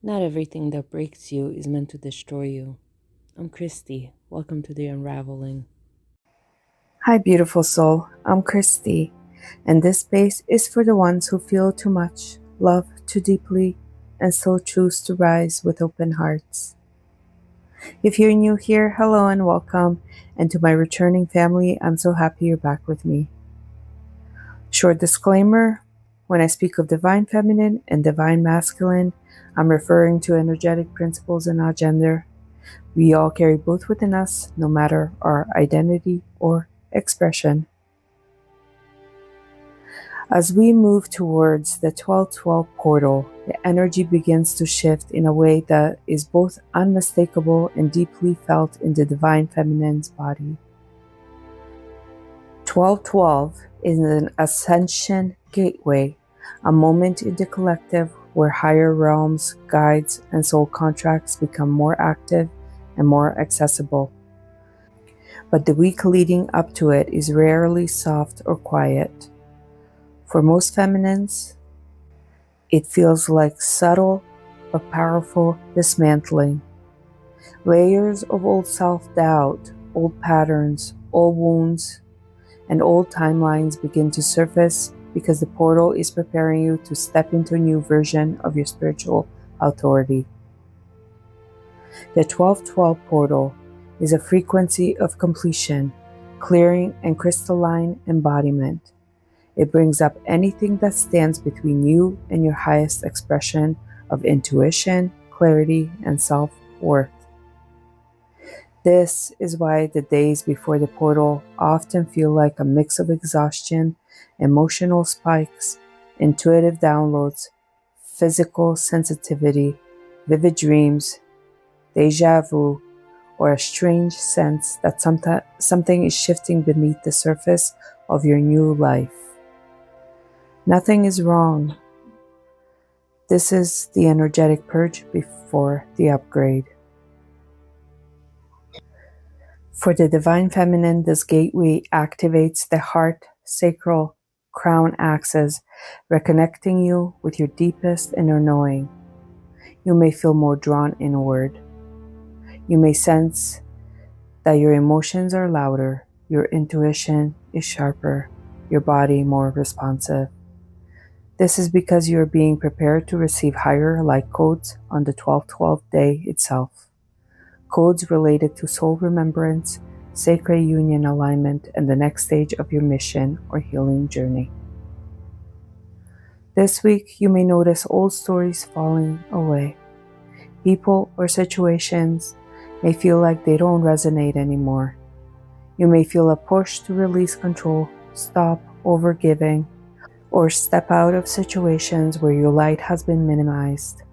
Not everything that breaks you is meant to destroy you. I'm Christy. Welcome to the unraveling. Hi, beautiful soul. I'm Christy, and this space is for the ones who feel too much, love too deeply, and still choose to rise with open hearts. If you're new here, hello and welcome, and to my returning family, I'm so happy you're back with me. Short disclaimer, when I speak of divine feminine and divine masculine, I'm referring to energetic principles and not gender. We all carry both within us, no matter our identity or expression. As we move towards the 1212 portal, the energy begins to shift in a way that is both unmistakable and deeply felt in the divine feminine's body. 1212 is an ascension gateway, a moment in the collective where higher realms, guides, and soul contracts become more active and more accessible. But the week leading up to it is rarely soft or quiet. For most feminines, it feels like subtle but powerful dismantling. Layers of old self-doubt, old patterns, old wounds, and old timelines begin to surface because the portal is preparing you to step into a new version of your spiritual authority. The 1212 portal is a frequency of completion, clearing, and crystalline embodiment. It brings up anything that stands between you and your highest expression of intuition, clarity, and self-worth. This is why the days before the portal often feel like a mix of exhaustion, emotional spikes, intuitive downloads, physical sensitivity, vivid dreams, deja vu, or a strange sense that something is shifting beneath the surface of your new life. Nothing is wrong. This is the energetic purge before the upgrade. For the divine feminine, this gateway activates the heart, sacral, crown axis, reconnecting you with your deepest inner knowing. You may feel more drawn inward. You may sense that your emotions are louder, your intuition is sharper, your body more responsive. This is because you are being prepared to receive higher light codes on the 1212 day itself. Codes related to soul remembrance, sacred union alignment, and the next stage of your mission or healing journey. This week, you may notice old stories falling away. People or situations may feel like they don't resonate anymore. You may feel a push to release control, stop overgiving, or step out of situations where your light has been minimized.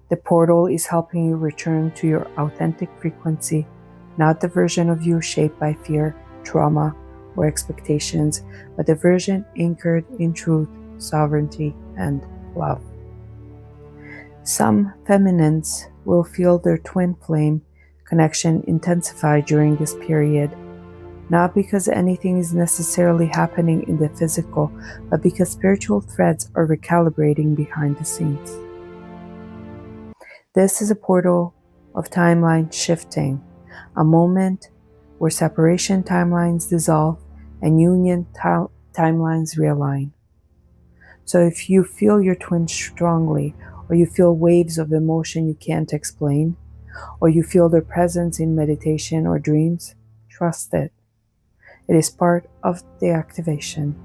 The portal is helping you return to your authentic frequency, not the version of you shaped by fear, trauma, or expectations, but the version anchored in truth, sovereignty, and love. Some feminines will feel their twin flame connection intensify during this period, not because anything is necessarily happening in the physical, but because spiritual threads are recalibrating behind the scenes. This is a portal of timeline shifting, a moment where separation timelines dissolve and union timelines realign. So if you feel your twin strongly, or you feel waves of emotion you can't explain, or you feel their presence in meditation or dreams, trust it. It is part of the activation.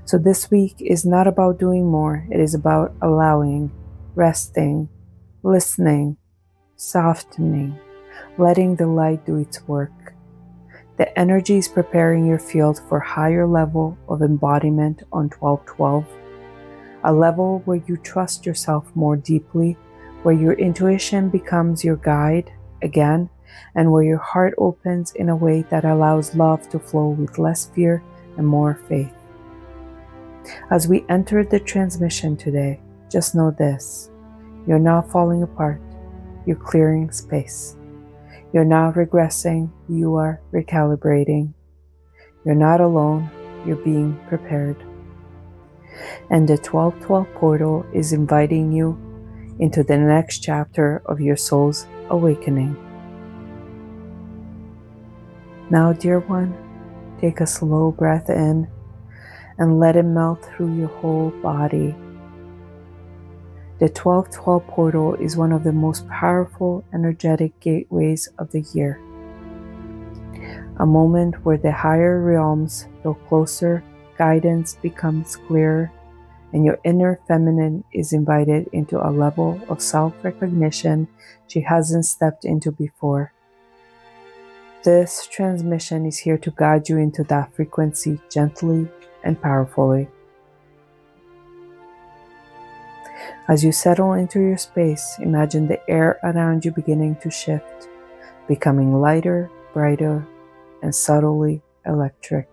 So this week is not about doing more. It is about allowing, resting, listening, softening, letting the light do its work. The energy is preparing your field for a higher level of embodiment on 1212, a level where you trust yourself more deeply, where your intuition becomes your guide again, and where your heart opens in a way that allows love to flow with less fear and more faith. As we enter the transmission today, just know this: you're not falling apart, you're clearing space. You're not regressing, you are recalibrating. You're not alone, you're being prepared. And the 1212 portal is inviting you into the next chapter of your soul's awakening. Now, dear one, take a slow breath in and let it melt through your whole body. The 1212 portal is one of the most powerful energetic gateways of the year. A moment where the higher realms feel closer, guidance becomes clearer, and your inner feminine is invited into a level of self-recognition she hasn't stepped into before. This transmission is here to guide you into that frequency gently and powerfully. As you settle into your space, imagine the air around you beginning to shift, becoming lighter, brighter, and subtly electric.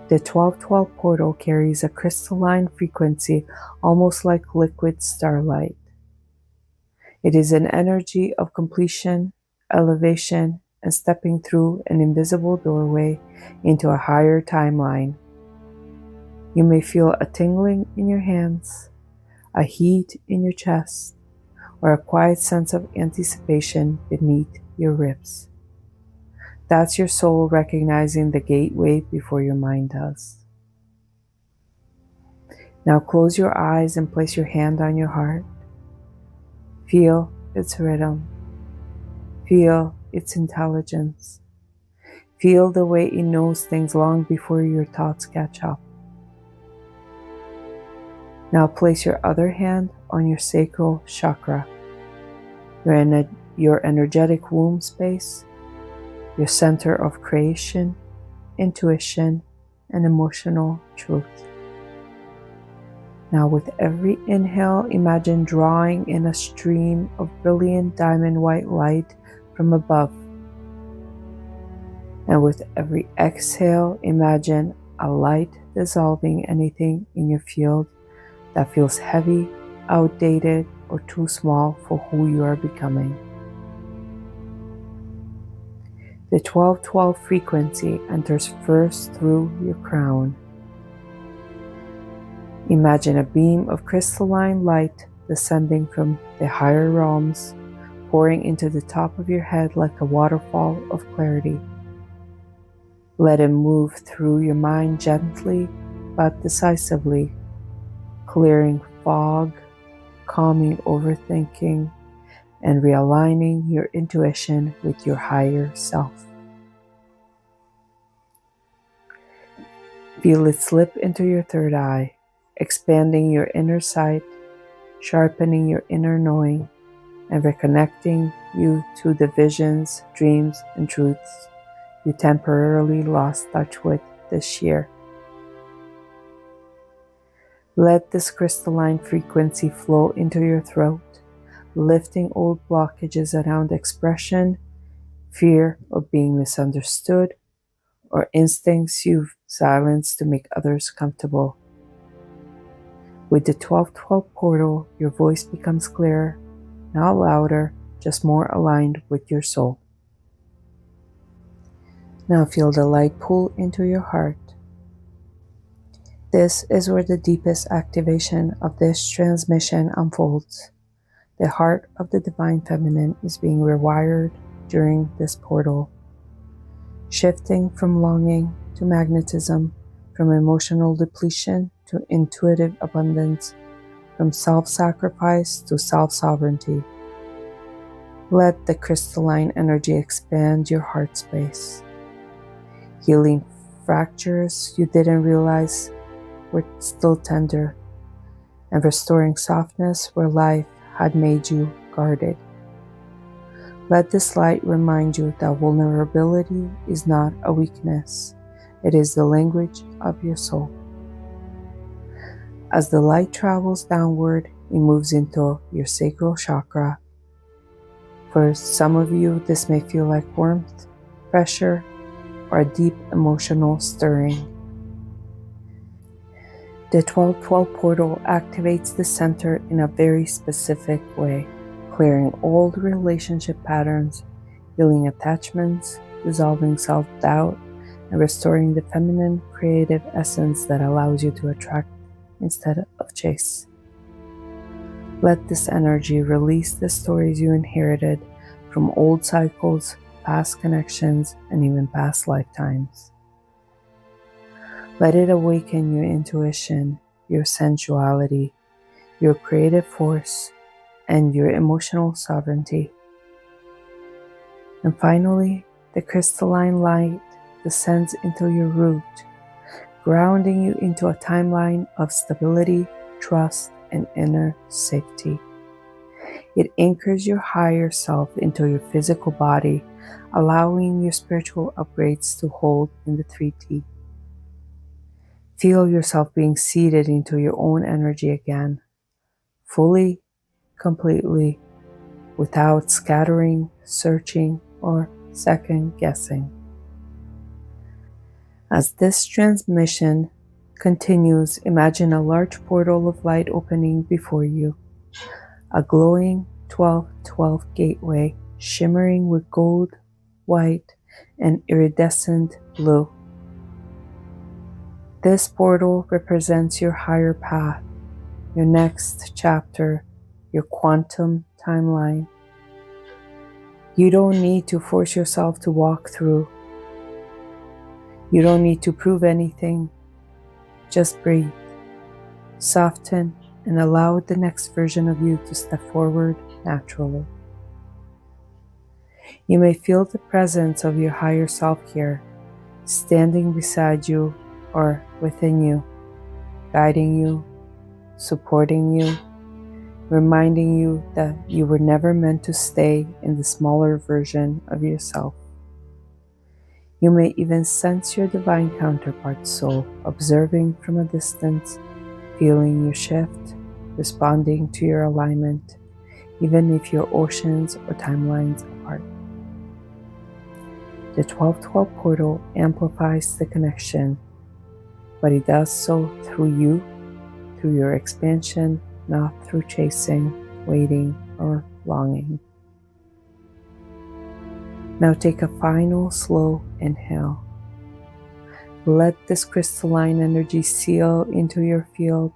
The 1212 portal carries a crystalline frequency almost like liquid starlight. It is an energy of completion, elevation, and stepping through an invisible doorway into a higher timeline. You may feel a tingling in your hands, a heat in your chest, or a quiet sense of anticipation beneath your ribs. That's your soul recognizing the gateway before your mind does. Now close your eyes and place your hand on your heart. Feel its rhythm. Feel its intelligence. Feel the way it knows things long before your thoughts catch up. Now place your other hand on your sacral chakra, your energetic womb space, your center of creation, intuition, and emotional truth. Now with every inhale, imagine drawing in a stream of brilliant diamond white light from above. And with every exhale, imagine a light dissolving anything in your field that feels heavy, outdated, or too small for who you are becoming. The 1212 frequency enters first through your crown. Imagine a beam of crystalline light descending from the higher realms, pouring into the top of your head like a waterfall of clarity. Let it move through your mind gently but decisively, clearing fog, calming overthinking, and realigning your intuition with your higher self. Feel it slip into your third eye, expanding your inner sight, sharpening your inner knowing, and reconnecting you to the visions, dreams, and truths you temporarily lost touch with this year. Let this crystalline frequency flow into your throat, lifting old blockages around expression, fear of being misunderstood, or instincts you've silenced to make others comfortable. With the 1212 portal, your voice becomes clearer, not louder, just more aligned with your soul. Now feel the light pull into your heart. This is where the deepest activation of this transmission unfolds. The heart of the Divine Feminine is being rewired during this portal, shifting from longing to magnetism, from emotional depletion to intuitive abundance, from self-sacrifice to self-sovereignty. Let the crystalline energy expand your heart space, healing fractures you didn't realize were still tender, and restoring softness where life had made you guarded. Let this light remind you that vulnerability is not a weakness, it is the language of your soul. As the light travels downward, it moves into your sacral chakra. For some of you, this may feel like warmth, pressure, or a deep emotional stirring. The 1212 portal activates the center in a very specific way, clearing old relationship patterns, healing attachments, dissolving self-doubt, and restoring the feminine creative essence that allows you to attract instead of chase. Let this energy release the stories you inherited from old cycles, past connections, and even past lifetimes. Let it awaken your intuition, your sensuality, your creative force, and your emotional sovereignty. And finally, the crystalline light descends into your root, grounding you into a timeline of stability, trust, and inner safety. It anchors your higher self into your physical body, allowing your spiritual upgrades to hold in the 3D. Feel yourself being seated into your own energy again, fully, completely, without scattering, searching, or second guessing. As this transmission continues, imagine a large portal of light opening before you, a glowing 1212 gateway shimmering with gold, white, and iridescent blue. This portal represents your higher path, your next chapter, your quantum timeline. You don't need to force yourself to walk through. You don't need to prove anything. Just breathe, soften, and allow the next version of you to step forward naturally. You may feel the presence of your higher self here, standing beside you or within you, guiding you, supporting you, reminding you that you were never meant to stay in the smaller version of yourself. You may even sense your divine counterpart soul observing from a distance, feeling your shift, responding to your alignment, even if your oceans or timelines apart. The 1212 portal amplifies the connection, but it does so through you, through your expansion, not through chasing, waiting, or longing. Now take a final slow inhale. Let this crystalline energy seal into your field,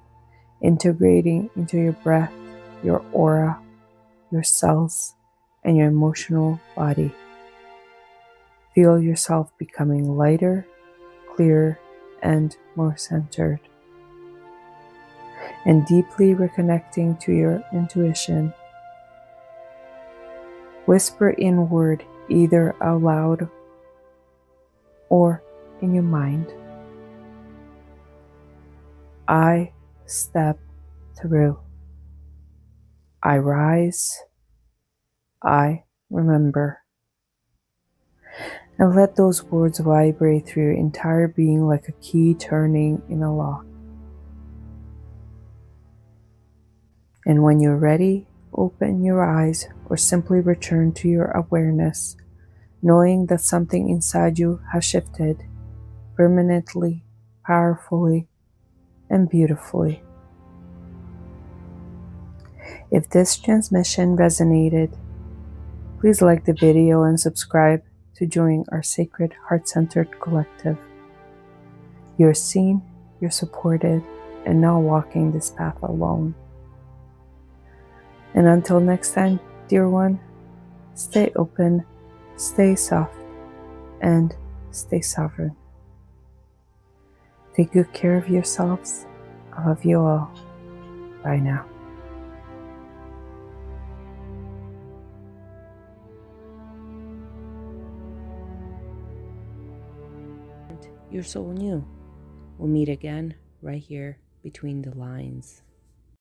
integrating into your breath, your aura, your cells, and your emotional body. Feel yourself becoming lighter, clearer, and more centered. And deeply reconnecting to your intuition. Whisper inward either out loud or in your mind. I step through. I rise. I remember. And let those words vibrate through your entire being like a key turning in a lock. And when you're ready, open your eyes or simply return to your awareness, knowing that something inside you has shifted permanently, powerfully, and beautifully. If this transmission resonated, please like the video and subscribe to join our sacred heart-centered collective. You're seen, you're supported, and not walking this path alone. And until next time, dear one, stay open, stay soft, and stay sovereign. Take good care of yourselves. I love you all. Bye now. Your soul new. We'll meet again right here between the lines.